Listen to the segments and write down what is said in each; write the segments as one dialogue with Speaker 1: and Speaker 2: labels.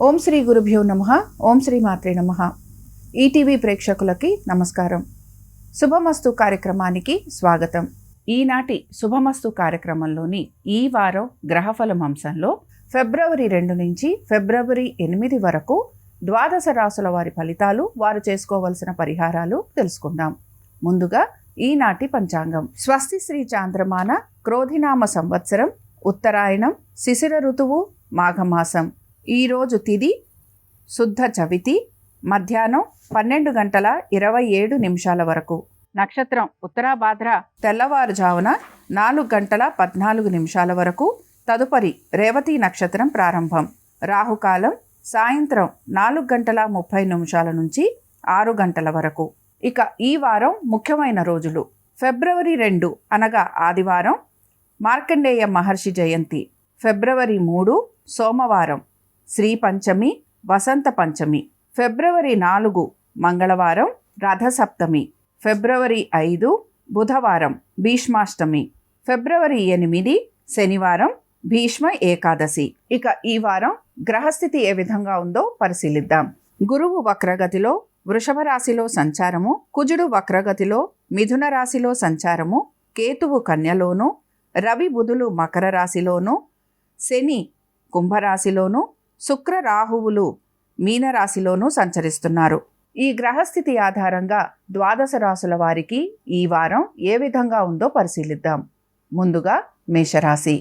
Speaker 1: ఓం శ్రీ గురుభ్యో నమః. ఓం శ్రీ మాత్రే నమః. ఈటీవీ ప్రేక్షకులకి నమస్కారం. శుభమస్తు కార్యక్రమానికి స్వాగతం. ఈనాటి శుభమస్తు కార్యక్రమంలోని ఈ వారం గ్రహఫలం అంశంలో ఫిబ్రవరి 2 నుంచి ఫిబ్రవరి 8 వరకు ద్వాదశ రాసుల వారి ఫలితాలు, వారు చేసుకోవలసిన పరిహారాలు తెలుసుకుందాం. ముందుగా ఈనాటి పంచాంగం. స్వస్తి శ్రీ చాంద్రమాన క్రోధినామ సంవత్సరం, ఉత్తరాయణం, శిశిర ఋతువు, మాఘమాసం. ఈరోజు తిథి శుద్ధ చవితి, మధ్యాహ్నం 12:27 వరకు. నక్షత్రం ఉత్తరాభాద్ర, తెల్లవారుజామున 4:14 వరకు. తదుపరి రేవతి నక్షత్రం ప్రారంభం. రాహుకాలం సాయంత్రం 4:30 నుంచి 6 వరకు. ఇక ఈ వారం ముఖ్యమైన రోజులు. ఫిబ్రవరి 2 అనగా ఆదివారం, మార్కండేయ మహర్షి జయంతి. ఫిబ్రవరి 3 సోమవారం, శ్రీ పంచమి, వసంత పంచమి. ఫిబ్రవరి 4 మంగళవారం, రథసప్తమి. ఫిబ్రవరి 5 బుధవారం, భీష్మాష్టమి. ఫిబ్రవరి 8 శనివారం, భీష్మ ఏకాదశి. ఇక ఈ వారం గ్రహస్థితి ఏ విధంగా ఉందో పరిశీలిద్దాం. గురువు వక్రగతిలో వృషభ రాశిలో సంచారము, కుజుడు వక్రగతిలో మిథున రాశిలో సంచారము, కేతువు కన్యలోను, రవి బుధులు మకర రాశిలోను, శని కుంభరాశిలోను, శుక్ర రాహువులు మీనరాశిలోనూ సంచరిస్తున్నారు. ఈ గ్రహస్థితి ఆధారంగా ద్వాదశ రాశుల వారికి ఈ వారం ఏ విధంగా ఉందో పరిశీలిద్దాం. ముందుగా మేషరాశి.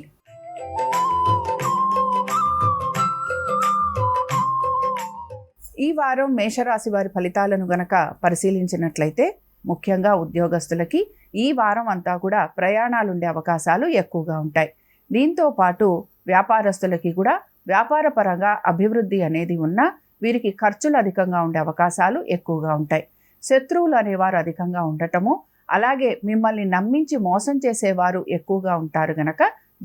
Speaker 1: ఈ వారం మేషరాశి వారి ఫలితాలను గనక పరిశీలించినట్లయితే ముఖ్యంగా ఉద్యోగస్తులకి ఈ వారం అంతా కూడా ప్రయాణాలుండే అవకాశాలు ఎక్కువగా ఉంటాయి. దీంతో పాటు వ్యాపారస్తులకి కూడా వ్యాపార పరంగా అభివృద్ధి అనేది ఉన్నా వీరికి ఖర్చులు అధికంగా ఉండే అవకాశాలు ఎక్కువగా ఉంటాయి. శత్రువులు అనేవారు అధికంగా ఉండటము, అలాగే మిమ్మల్ని నమ్మించి మోసం చేసేవారు ఎక్కువగా ఉంటారు గనక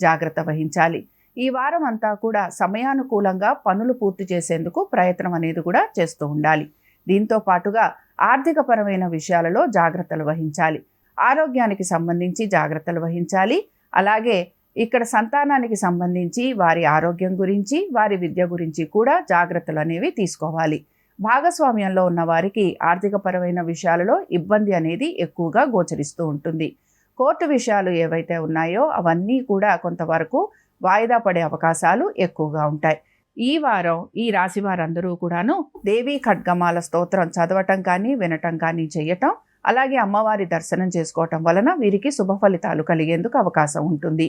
Speaker 1: జాగ్రత్త వహించాలి. ఈ వారం అంతా కూడా సమయానుకూలంగా పనులు పూర్తి చేసేందుకు ప్రయత్నం అనేది కూడా చేస్తూ ఉండాలి. దీంతో పాటుగా ఆర్థికపరమైన విషయాలలో జాగ్రత్తలు వహించాలి. ఆరోగ్యానికి సంబంధించి జాగ్రత్తలు వహించాలి. అలాగే ఇక్కడ సంతానానికి సంబంధించి వారి ఆరోగ్యం గురించి, వారి విద్య గురించి కూడా జాగ్రత్తలు అనేవి తీసుకోవాలి. భాగస్వామ్యంలో ఉన్న వారికి ఆర్థికపరమైన విషయాలలో ఇబ్బంది అనేది ఎక్కువగా గోచరిస్తూ ఉంటుంది. కోర్టు విషయాలు ఏవైతే ఉన్నాయో అవన్నీ కూడా కొంతవరకు వాయిదా పడే అవకాశాలు ఎక్కువగా ఉంటాయి. ఈ వారం ఈ రాశి వారందరూ కూడాను దేవీ ఖడ్గమాల స్తోత్రం చదవటం కానీ వినటం కానీ చేయటం, అలాగే అమ్మవారి దర్శనం చేసుకోవటం వలన వీరికి శుభ ఫలితాలు కలిగేందుకు అవకాశం ఉంటుంది.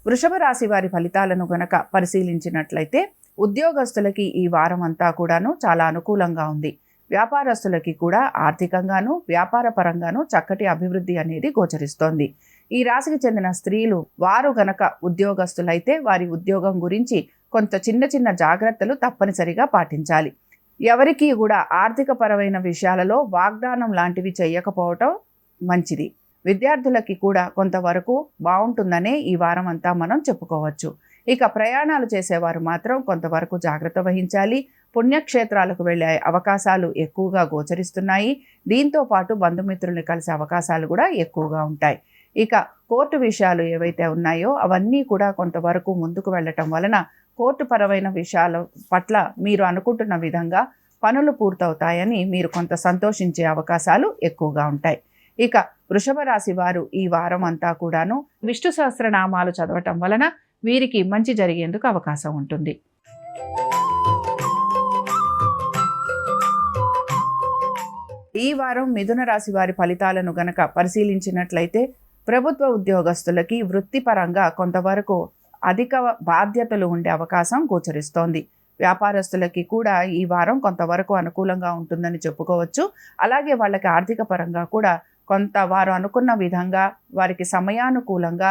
Speaker 1: వృషభ రాశి వారి ఫలితాలను గనక పరిశీలించినట్లయితే ఉద్యోగస్తులకి ఈ వారం అంతా కూడాను చాలా అనుకూలంగా ఉంది. వ్యాపారస్తులకి కూడా ఆర్థికంగాను వ్యాపార పరంగాను చక్కటి అభివృద్ధి అనేది గోచరిస్తోంది. ఈ రాశికి చెందిన స్త్రీలు వారు గనక ఉద్యోగస్తులైతే వారి ఉద్యోగం గురించి కొంత చిన్న జాగ్రత్తలు తప్పనిసరిగా పాటించాలి. ఎవరికీ కూడా ఆర్థిక పరమైన విషయాలలో వాగ్దానం లాంటివి చేయకపోవటం మంచిది. విద్యార్థులకి కూడా కొంతవరకు బాగుంటుందనే ఈ వారం అంతా మనం చెప్పుకోవచ్చు. ఇక ప్రయాణాలు చేసేవారు మాత్రం కొంతవరకు జాగ్రత్త వహించాలి. పుణ్యక్షేత్రాలకు వెళ్ళే అవకాశాలు ఎక్కువగా గోచరిస్తున్నాయి. దీంతో పాటు బంధుమిత్రుల్ని కలిసే అవకాశాలు కూడా ఎక్కువగా ఉంటాయి. ఇక కోర్టు విషయాలు ఏవైతే ఉన్నాయో అవన్నీ కూడా కొంతవరకు ముందుకు వెళ్ళటం వలన కోర్టు పరమైన విషయాల పట్ల మీరు అనుకుంటున్న విధంగా పనులు పూర్తవుతాయని మీరు కొంత సంతోషించే అవకాశాలు ఎక్కువగా ఉంటాయి. ఇక వృషభ రాశి వారు ఈ వారం అంతా కూడాను విష్ణు సహస్రనామాలు చదవటం వలన వీరికి మంచి జరిగేందుకు అవకాశం ఉంటుంది. ఈ వారం మిథున రాశి వారి ఫలితాలను గనక పరిశీలించినట్లయితే ప్రభుత్వ ఉద్యోగస్తులకి వృత్తిపరంగా కొంతవరకు అధిక బాధ్యతలు ఉండే అవకాశం గోచరిస్తోంది. వ్యాపారస్తులకి కూడా ఈ వారం కొంతవరకు అనుకూలంగా ఉంటుందని చెప్పుకోవచ్చు. అలాగే వాళ్ళకి ఆర్థిక పరంగా కూడా కొంత వారు అనుకున్న విధంగా వారికి సమయానుకూలంగా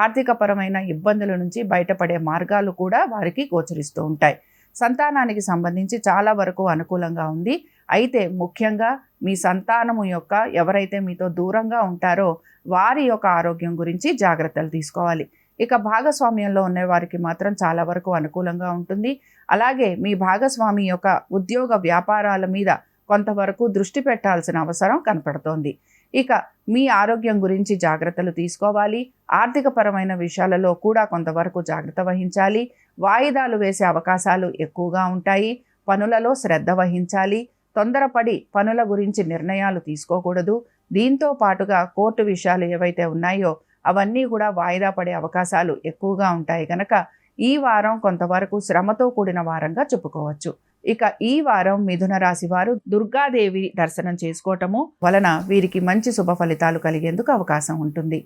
Speaker 1: ఆర్థికపరమైన ఇబ్బందుల నుంచి బయటపడే మార్గాలు కూడా వారికి గోచరిస్తూ ఉంటాయి. సంతానానికి సంబంధించి చాలా వరకు అనుకూలంగా ఉంది. అయితే ముఖ్యంగా మీ సంతానము యొక్క ఎవరైతే మీతో దూరంగా ఉంటారో వారి యొక్క ఆరోగ్యం గురించి జాగ్రత్తలు తీసుకోవాలి. ఇక భాగస్వామ్యంలో ఉన్న వారికి మాత్రం చాలా వరకు అనుకూలంగా ఉంటుంది. అలాగే మీ భాగస్వామి యొక్క ఉద్యోగ వ్యాపారాల మీద కొంతవరకు దృష్టి పెట్టాల్సిన అవసరం కనపడుతోంది. ఇక మీ ఆరోగ్యం గురించి జాగ్రత్తలు తీసుకోవాలి. ఆర్థికపరమైన విషయాలలో కూడా కొంతవరకు జాగ్రత్త వహించాలి. వాయిదాలు వేసే అవకాశాలు ఎక్కువగా ఉంటాయి. పనులలో శ్రద్ధ వహించాలి. తొందరపడి పనుల గురించి నిర్ణయాలు తీసుకోకూడదు. దీంతో పాటుగా కోర్టు విషయాలు ఏవైతే ఉన్నాయో అవన్నీ కూడా వాయిదా పడే అవకాశాలు ఎక్కువగా ఉంటాయి కనుక ఈ వారం కొంతవరకు శ్రమతో కూడిన వారంగా చెప్పుకోవచ్చు. ఇక ఈ వారం మిథున రాశి వారు దుర్గాదేవి దర్శనం చేసుకోవటము వలన వీరికి మంచి శుభ ఫలితాలు కలిగేందుకు అవకాశం ఉంటుంది.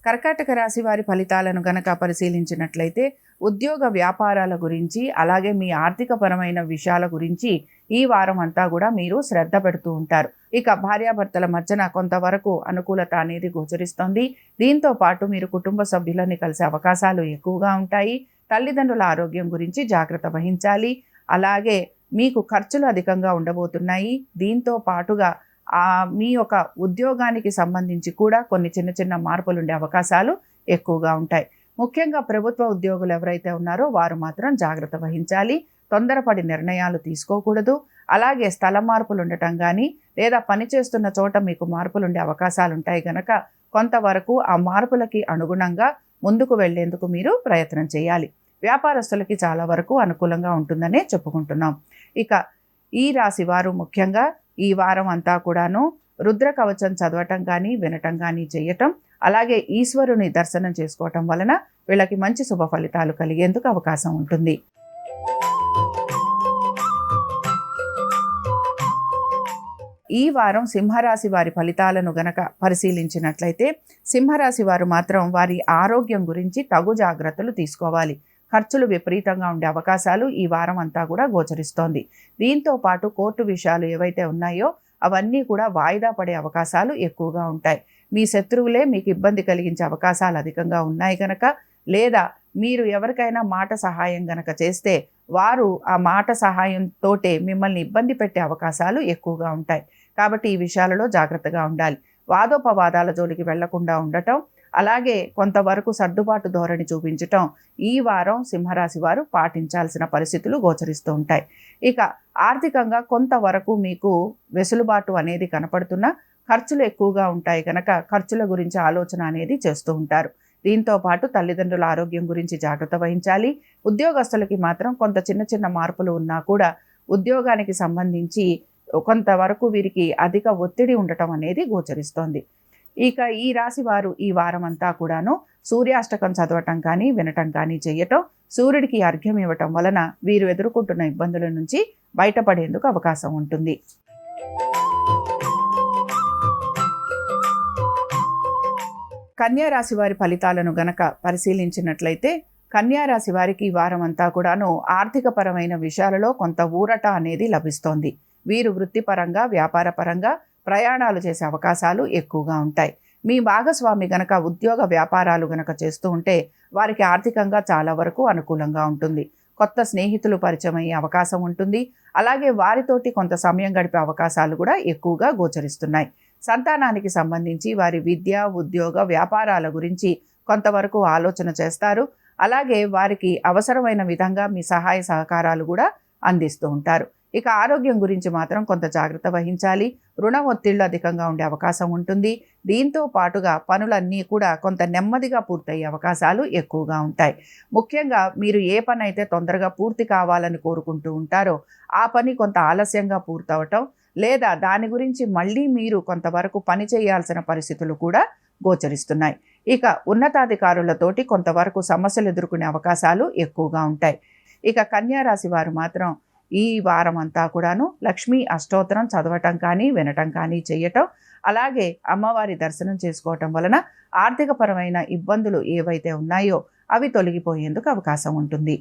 Speaker 1: కర్కాటక రాశి వారి ఫలితాలను గనక పరిశీలించినట్లయితే ఉద్యోగ వ్యాపారాల గురించి అలాగే మీ ఆర్థికపరమైన విషయాల గురించి ఈ వారం అంతా కూడా మీరు శ్రద్ధ పెడుతూ ఉంటారు. ఇక భార్యాభర్తల మధ్యన కొంతవరకు అనుకూలత అనేది గోచరిస్తోంది. దీంతో పాటు మీరు కుటుంబ సభ్యులని కలిసే అవకాశాలు ఎక్కువగా ఉంటాయి. తల్లిదండ్రుల ఆరోగ్యం గురించి జాగ్రత్త వహించాలి. అలాగే మీకు ఖర్చులు అధికంగా ఉండబోతున్నాయి. దీంతో పాటుగా మీ యొక్క ఉద్యోగానికి సంబంధించి కూడా కొన్ని చిన్న చిన్న మార్పులు ఉండే అవకాశాలు ఎక్కువగా ఉంటాయి. ముఖ్యంగా ప్రభుత్వ ఉద్యోగులు ఎవరైతే ఉన్నారో వారు మాత్రం జాగ్రత్త వహించాలి. తొందరపడి నిర్ణయాలు తీసుకోకూడదు. అలాగే స్థల మార్పులు ఉండటం కానీ లేదా పనిచేస్తున్న చోట మీకు మార్పులు ఉండే అవకాశాలు ఉంటాయి కనుక కొంతవరకు ఆ మార్పులకి అనుగుణంగా ముందుకు వెళ్లేందుకు మీరు ప్రయత్నం చేయాలి. వ్యాపారస్తులకి చాలా వరకు అనుకూలంగా ఉంటుందనే చెప్పుకుంటున్నాం. ఇక ఈ రాశి వారు ముఖ్యంగా ఈ వారం అంతా కూడాను రుద్ర కవచం చదవటం కానీ వినటం కానీ చేయటం అలాగే ఈశ్వరుని దర్శనం చేసుకోవటం వలన వీళ్ళకి మంచి శుభ ఫలితాలు కలిగేందుకు అవకాశం ఉంటుంది. ఈ వారం సింహరాశి వారి ఫలితాలను గనక పరిశీలించినట్లయితే సింహరాశి వారు మాత్రం వారి ఆరోగ్యం గురించి తగు జాగ్రత్తలు తీసుకోవాలి. ఖర్చులు విపరీతంగా ఉండే అవకాశాలు ఈ వారం అంతా కూడా గోచరిస్తోంది. దీంతో పాటు కోర్టు విషయాలు ఏవైతే ఉన్నాయో అవన్నీ కూడా వాయిదా పడే అవకాశాలు ఎక్కువగా ఉంటాయి. మీ శత్రువులే మీకు ఇబ్బంది కలిగించే అవకాశాలు అధికంగా ఉన్నాయి కనుక లేదా మీరు ఎవరికైనా మాట సహాయం గనక చేస్తే వారు ఆ మాట సహాయంతోటే మిమ్మల్ని ఇబ్బంది పెట్టే అవకాశాలు ఎక్కువగా ఉంటాయి. కాబట్టి ఈ విషయాలలో జాగ్రత్తగా ఉండాలి. వాదోపవాదాల జోలికి వెళ్లకుండా ఉండటం అలాగే కొంతవరకు సర్దుబాటు ధోరణి చూపించటం ఈ వారం సింహరాశి వారు పాటించాల్సిన పరిస్థితులు గోచరిస్తూ ఉంటాయి. ఇక ఆర్థికంగా కొంతవరకు మీకు వెసులుబాటు అనేది కనపడుతున్న ఖర్చులు ఎక్కువగా ఉంటాయి కనుక ఖర్చుల గురించి ఆలోచన అనేది చేస్తూ ఉంటారు. దీంతో పాటు తల్లిదండ్రుల ఆరోగ్యం గురించి జాగ్రత్త వహించాలి. ఉద్యోగస్తులకి మాత్రం కొంత చిన్న చిన్న మార్పులు ఉన్నా కూడా ఉద్యోగానికి సంబంధించి కొంతవరకు వీరికి అధిక ఒత్తిడి ఉండటం అనేది గోచరిస్తోంది. ఇక ఈ రాశి వారు ఈ వారం అంతా కూడాను సూర్యాష్టకం చదవటం కానీ వినటం కానీ చేయటం సూర్యుడికి అర్ఘ్యం ఇవ్వటం వలన వీరు ఎదుర్కొంటున్న ఇబ్బందుల నుంచి బయటపడేందుకు అవకాశం ఉంటుంది. కన్యా రాశి వారి ఫలితాలను గనక పరిశీలించినట్లయితే కన్యా రాశి వారికి ఈ వారం అంతా కూడాను ఆర్థికపరమైన విషయాలలో కొంత ఊరట అనేది లభిస్తోంది. వీరు వృత్తిపరంగా వ్యాపారపరంగా ప్రయాణాలు చేసే అవకాశాలు ఎక్కువగా ఉంటాయి. మీ భాగస్వామి గనక ఉద్యోగ వ్యాపారాలు గనక చేస్తూ ఉంటే వారికి ఆర్థికంగా చాలా వరకు అనుకూలంగా ఉంటుంది. కొత్త స్నేహితులు పరిచయం అయ్యే అవకాశం ఉంటుంది. అలాగే వారితోటి కొంత సమయం గడిపే అవకాశాలు కూడా ఎక్కువగా గోచరిస్తున్నాయి. సంతానానికి సంబంధించి వారి విద్య ఉద్యోగ వ్యాపారాల గురించి కొంతవరకు ఆలోచన చేస్తారు. అలాగే వారికి అవసరమైన విధంగా మీ సహాయ సహకారాలు కూడా అందిస్తూ ఉంటారు. ఇక ఆరోగ్యం గురించి మాత్రం కొంత జాగ్రత్త వహించాలి. రుణ ఒత్తిళ్లు అధికంగా ఉండే అవకాశం ఉంటుంది. దీంతో పాటుగా పనులన్నీ కూడా కొంత నెమ్మదిగా పూర్తయ్యే అవకాశాలు ఎక్కువగా ఉంటాయి. ముఖ్యంగా మీరు ఏ పని అయితే తొందరగా పూర్తి కావాలని కోరుకుంటూ ఉంటారో ఆ పని కొంత ఆలస్యంగా పూర్తవటం లేదా దాని గురించి మళ్ళీ మీరు కొంతవరకు పని చేయాల్సిన పరిస్థితులు కూడా గోచరిస్తున్నాయి. ఇక ఉన్నతాధికారులతోటి కొంతవరకు సమస్యలు ఎదుర్కొనే అవకాశాలు ఎక్కువగా ఉంటాయి. ఇక కన్యా రాశి వారు మాత్రం ఈ వారం అంతా కూడాను లక్ష్మీ అష్టోత్తరం చదవటం కానీ వినటం కానీ చేయటం అలాగే అమ్మవారి దర్శనం చేసుకోవటం వలన ఆర్థికపరమైన ఇబ్బందులు ఏవైతే ఉన్నాయో అవి తొలగిపోయేందుకు అవకాశం ఉంటుంది.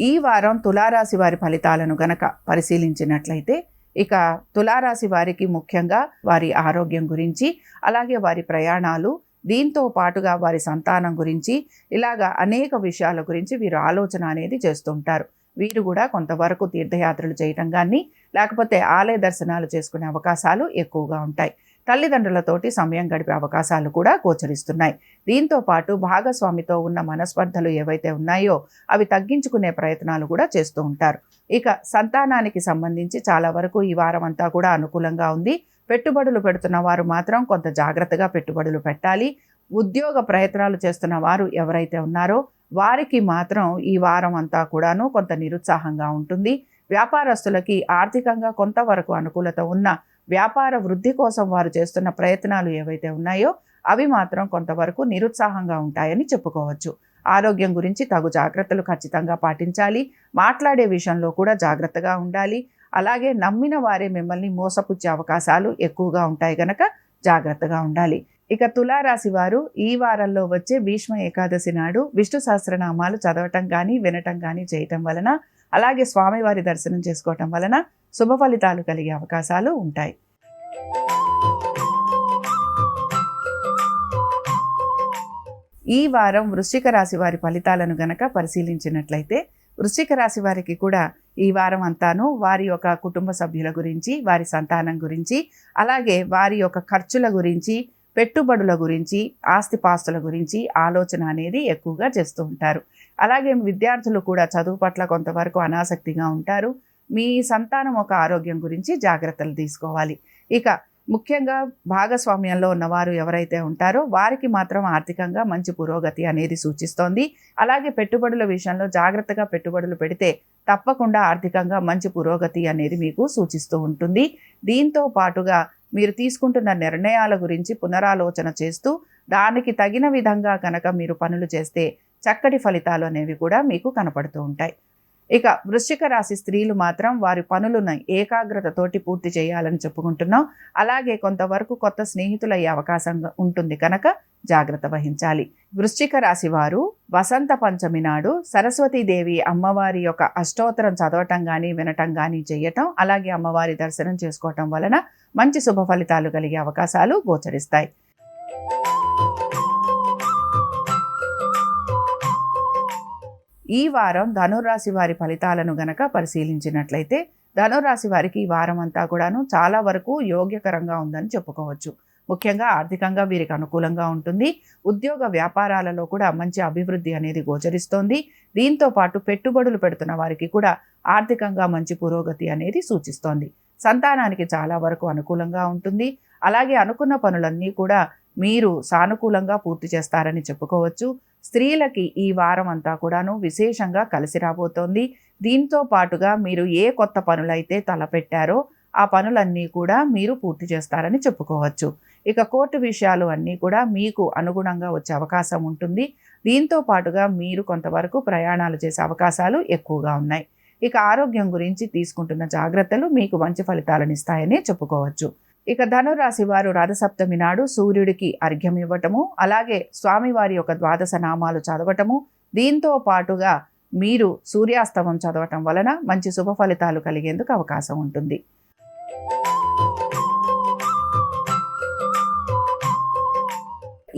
Speaker 1: ఈ వారం తులారాశి వారి ఫలితాలను గనక పరిశీలించినట్లయితే ఇక తులారాశి వారికి ముఖ్యంగా వారి ఆరోగ్యం గురించి అలాగే వారి ప్రయాణాలు దీంతో పాటుగా వారి సంతానం గురించి ఇలాగా అనేక విషయాల గురించి వీరు ఆలోచన అనేది చేస్తుంటారు. వీరు కూడా కొంతవరకు తీర్థయాత్రలు చేయటం కానీ లేకపోతే ఆలయ దర్శనాలు చేసుకునే అవకాశాలు ఎక్కువగా ఉంటాయి. తల్లిదండ్రులతోటి సమయం గడిపే అవకాశాలు కూడా గోచరిస్తున్నాయి. దీంతో పాటు భాగస్వామితో ఉన్న మనస్పర్ధలు ఏవైతే ఉన్నాయో అవి తగ్గించుకునే ప్రయత్నాలు కూడా చేస్తూ ఉంటారు. ఇక సంతానానికి సంబంధించి చాలా వరకు ఈ వారం అంతా కూడా అనుకూలంగా ఉంది. పెట్టుబడులు పెడుతున్న వారు మాత్రం కొంత జాగ్రత్తగా పెట్టుబడులు పెట్టాలి. ఉద్యోగ ప్రయత్నాలు చేస్తున్న వారు ఎవరైతే ఉన్నారో వారికి మాత్రం ఈ వారం అంతా కూడాను కొంత నిరుత్సాహంగా ఉంటుంది. వ్యాపారస్తులకి ఆర్థికంగా కొంతవరకు అనుకూలత ఉన్న వ్యాపార వృద్ధి కోసం వారు చేస్తున్న ప్రయత్నాలు ఏవైతే ఉన్నాయో అవి మాత్రం కొంతవరకు నిరుత్సాహంగా ఉంటాయని చెప్పుకోవచ్చు. ఆరోగ్యం గురించి తగు జాగ్రత్తలు ఖచ్చితంగా పాటించాలి. మాట్లాడే విషయంలో కూడా జాగ్రత్తగా ఉండాలి. అలాగే నమ్మిన వారే మిమ్మల్ని మోసపుచ్చే అవకాశాలు ఎక్కువగా ఉంటాయి కనుక జాగ్రత్తగా ఉండాలి. ఇక తులారాశి వారు ఈ వారంలో వచ్చే భీష్మ ఏకాదశి నాడు విష్ణు సహస్రనామాలు చదవటం కానీ వినటం కానీ చేయటం వలన, అలాగే స్వామివారి దర్శనం చేసుకోవటం వలన శుభ ఫలితాలు కలిగే అవకాశాలు ఉంటాయి. ఈ వారం వృశ్చిక రాశి వారి ఫలితాలను గనక పరిశీలించినట్లయితే వృశ్చిక రాశి వారికి కూడా ఈ వారం అంతాను వారి యొక్క కుటుంబ సభ్యుల గురించి, వారి సంతానం గురించి, అలాగే వారి యొక్క ఖర్చుల గురించి, పెట్టుబడుల గురించి, ఆస్తిపాస్తుల గురించి ఆలోచన అనేది ఎక్కువగా చేస్తూ ఉంటారు. అలాగే విద్యార్థులు కూడా చదువు పట్ల కొంతవరకు అనాసక్తిగా ఉంటారు. మీ సంతానం ఒక ఆరోగ్యం గురించి జాగ్రత్తలు తీసుకోవాలి. ఇక ముఖ్యంగా భాగస్వామ్యంలో ఉన్నవారు ఎవరైతే ఉంటారో వారికి మాత్రం ఆర్థికంగా మంచి పురోగతి అనేది సూచిస్తోంది. అలాగే పెట్టుబడుల విషయంలో జాగ్రత్తగా పెట్టుబడులు పెడితే తప్పకుండా ఆర్థికంగా మంచి పురోగతి అనేది మీకు సూచిస్తూ ఉంటుంది. దీంతో పాటుగా మీరు తీసుకుంటున్న నిర్ణయాల గురించి పునరాలోచన చేస్తూ దానికి తగిన విధంగా కనుక మీరు పనులు చేస్తే చక్కటి ఫలితాలు అనేవి కూడా మీకు కనపడుతూ ఉంటాయి. ఇక వృశ్చిక రాశి స్త్రీలు మాత్రం వారి పనులను ఏకాగ్రతతోటి పూర్తి చేయాలని చెప్పుకుంటున్నాం. అలాగే కొంతవరకు కొత్త స్నేహితులు అయ్యే అవకాశం ఉంటుంది కనుక జాగ్రత్త వహించాలి. వృశ్చిక రాశి వారు వసంత పంచమి నాడు సరస్వతీదేవి అమ్మవారి యొక్క అష్టోత్తరం చదవటం కానీ వినటం కానీ చేయటం, అలాగే అమ్మవారి దర్శనం చేసుకోవటం వలన మంచి శుభ ఫలితాలు కలిగే అవకాశాలు గోచరిస్తాయి. ఈ వారం ధనురాశి వారి ఫలితాలను గనక పరిశీలించినట్లయితే ధనురాశి వారికి ఈ వారం అంతా కూడాను చాలా వరకు యోగ్యకరంగా ఉందని చెప్పుకోవచ్చు. ముఖ్యంగా ఆర్థికంగా వీరికి అనుకూలంగా ఉంటుంది. ఉద్యోగ వ్యాపారాలలో కూడా మంచి అభివృద్ధి అనేది గోచరిస్తోంది. దీంతో పాటు పెట్టుబడులు పెడుతున్న వారికి కూడా ఆర్థికంగా మంచి పురోగతి అనేది సూచిస్తోంది. సంతానానికి చాలా వరకు అనుకూలంగా ఉంటుంది. అలాగే అనుకున్న పనులన్నీ కూడా మీరు సానుకూలంగా పూర్తి చేస్తారని చెప్పుకోవచ్చు. స్త్రీలకి ఈ వారం అంతా కూడాను విశేషంగా కలిసి రాబోతోంది. దీంతో పాటుగా మీరు ఏ కొత్త పనులైతే తలపెట్టారో ఆ పనులన్నీ కూడా మీరు పూర్తి చేస్తారని చెప్పుకోవచ్చు. ఇక కోర్టు విషయాలు అన్నీ కూడా మీకు అనుగుణంగా వచ్చే అవకాశం ఉంటుంది. దీంతో పాటుగా మీరు కొంతవరకు ప్రయాణాలు చేసే అవకాశాలు ఎక్కువగా ఉన్నాయి. ఇక ఆరోగ్యం గురించి తీసుకుంటున్న జాగ్రత్తలు మీకు మంచి ఫలితాలను ఇస్తాయని చెప్పుకోవచ్చు. ఇక ధనురాశి వారు రథసప్తమి నాడు సూర్యుడికి అర్ఘ్యం ఇవ్వటము, అలాగే స్వామివారి యొక్క ద్వాదశ నామాలు చదవటము, దీంతో పాటుగా మీరు సూర్యాస్తమం చదవటం వలన మంచి శుభ ఫలితాలు కలిగేందుకు అవకాశం ఉంటుంది.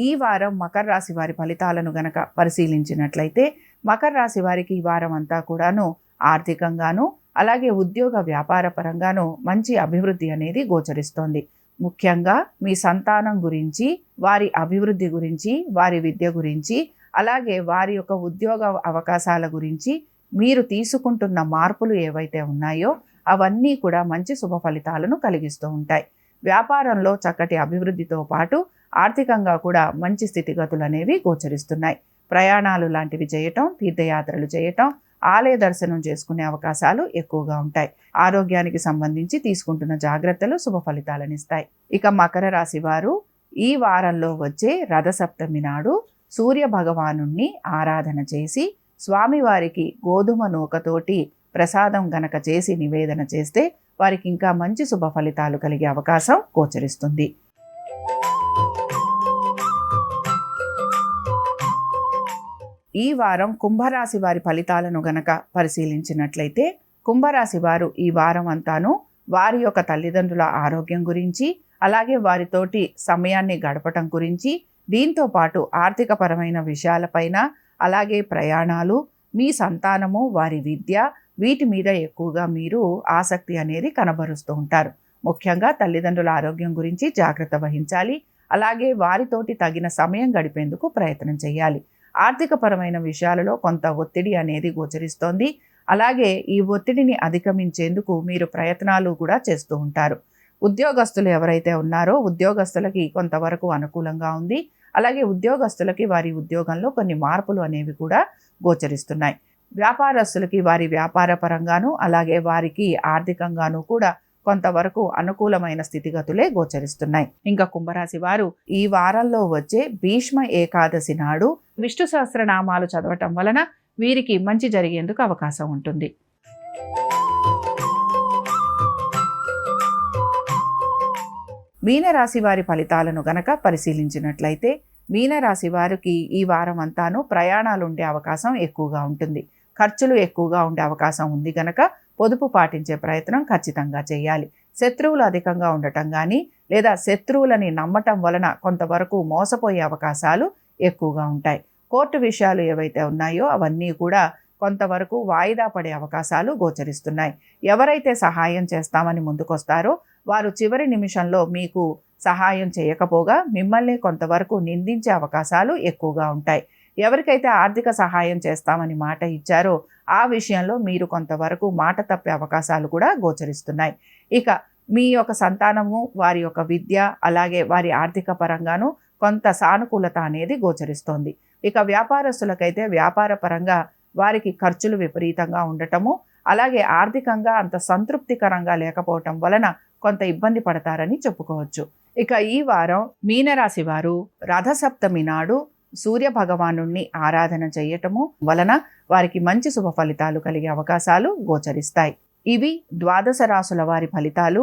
Speaker 1: ఈ వారం మకర రాశి వారి ఫలితాలను గనక పరిశీలించినట్లయితే మకర రాశి వారికి ఈ వారం అంతా కూడాను ఆర్థికంగాను, అలాగే ఉద్యోగ వ్యాపార పరంగాను మంచి అభివృద్ధి అనేది గోచరిస్తోంది. ముఖ్యంగా మీ సంతానం గురించి, వారి అభివృద్ధి గురించి, వారి విద్య గురించి, అలాగే వారి యొక్క ఉద్యోగ అవకాశాల గురించి మీరు తీసుకుంటున్న మార్పులు ఏవైతే ఉన్నాయో అవన్నీ కూడా మంచి శుభ ఫలితాలను కలిగిస్తూ ఉంటాయి. వ్యాపారంలో చక్కటి అభివృద్ధితో పాటు ఆర్థికంగా కూడా మంచి స్థితిగతులు అనేవి గోచరిస్తున్నాయి. ప్రయాణాలు లాంటివి చేయటం, తీర్థయాత్రలు చేయటం, ఆలయ దర్శనం చేసుకునే అవకాశాలు ఎక్కువగా ఉంటాయి. ఆరోగ్యానికి సంబంధించి తీసుకుంటున్న జాగ్రత్తలు శుభ ఫలితాలను ఇస్తాయి. ఇక మకర రాశి వారు ఈ వారంలో వచ్చే రథసప్తమి నాడు సూర్య భగవానుణ్ణి ఆరాధన చేసి స్వామివారికి గోధుమ నూకతోటి ప్రసాదం గనక చేసి నివేదన చేస్తే వారికి ఇంకా మంచి శుభ ఫలితాలు కలిగే అవకాశం గోచరిస్తుంది. ఈ వారం కుంభరాశి వారి ఫలితాలను గనక పరిశీలించినట్లయితే కుంభరాశి వారు ఈ వారం అంతాను వారి యొక్క తల్లిదండ్రుల ఆరోగ్యం గురించి, అలాగే వారితోటి సమయాన్ని గడపటం గురించి, దీంతో పాటు ఆర్థికపరమైన విషయాలపైన, అలాగే ప్రయాణాలు, మీ సంతానము, వారి విద్య, వీటి మీద ఎక్కువగా మీరు ఆసక్తి అనేది కనబరుస్తూ ఉంటారు. ముఖ్యంగా తల్లిదండ్రుల ఆరోగ్యం గురించి జాగ్రత్త వహించాలి. అలాగే వారితోటి తగిన సమయం గడిపేందుకు ప్రయత్నం చేయాలి. ఆర్థికపరమైన విషయాలలో కొంత ఒత్తిడి అనేది గోచరిస్తోంది. అలాగే ఈ ఒత్తిడిని అధిగమించేందుకు మీరు ప్రయత్నాలు కూడా చేస్తూ ఉంటారు. ఉద్యోగస్తులు ఎవరైతే ఉన్నారో ఉద్యోగస్తులకి కొంతవరకు అనుకూలంగా ఉంది. అలాగే ఉద్యోగస్తులకి వారి ఉద్యోగంలో కొన్ని మార్పులు అనేవి కూడా గోచరిస్తున్నాయి. వ్యాపారస్తులకి వారి వ్యాపార పరంగాను అలాగే వారికి ఆర్థికంగాను కూడా కొంతవరకు అనుకూలమైన స్థితిగతులే గోచరిస్తున్నాయి. ఇంకా కుంభరాశి వారు ఈ వారంలో వచ్చే భీష్మ ఏకాదశి నాడు విష్ణు సహస్రనామాలు చదవటం వలన వీరికి మంచి జరిగేందుకు అవకాశం ఉంటుంది. మీనరాశి వారి ఫలితాలను గనక పరిశీలించినట్లయితే మీనరాశి వారికి ఈ వారం అంతాను ప్రయాణాలు ఉండే అవకాశం ఎక్కువగా ఉంటుంది. ఖర్చులు ఎక్కువగా ఉండే అవకాశం ఉంది గనక పొదుపు పాటించే ప్రయత్నం ఖచ్చితంగా చేయాలి. శత్రువులు అధికంగా ఉండటం కానీ లేదా శత్రువులని నమ్మటం వలన కొంతవరకు మోసపోయే అవకాశాలు ఎక్కువగా ఉంటాయి. కోర్టు విషయాలు ఏవైతే ఉన్నాయో అవన్నీ కూడా కొంతవరకు వాయిదా పడే అవకాశాలు గోచరిస్తున్నాయి. ఎవరైతే సహాయం చేస్తామని ముందుకొస్తారో వారు చివరి నిమిషంలో మీకు సహాయం చేయకపోగా మిమ్మల్ని కొంతవరకు నిందించే అవకాశాలు ఎక్కువగా ఉంటాయి. ఎవరికైతే ఆర్థిక సహాయం చేస్తామని మాట ఇచ్చారో ఆ విషయంలో మీరు కొంతవరకు మాట తప్పే అవకాశాలు కూడా గోచరిస్తున్నాయి. ఇక మీ యొక్క సంతానము వారి యొక్క విద్య అలాగే వారి ఆర్థిక పరంగాను కొంత సానుకూలత అనేది గోచరిస్తోంది. ఇక వ్యాపారస్తులకైతే వ్యాపార పరంగా వారికి ఖర్చులు విపరీతంగా ఉండటము అలాగే ఆర్థికంగా అంత సంతృప్తికరంగా లేకపోవటం వలన కొంత ఇబ్బంది పడతారని చెప్పుకోవచ్చు. ఇక ఈ వారం మీనరాశి వారు రథసప్తమి నాడు సూర్య భగవాను ఆరాధన చేయటము వలన వారికి మంచి శుభ ఫలితాలు కలిగే అవకాశాలు గోచరిస్తాయి. ఇవి ద్వాదశ రాశుల వారి ఫలితాలు.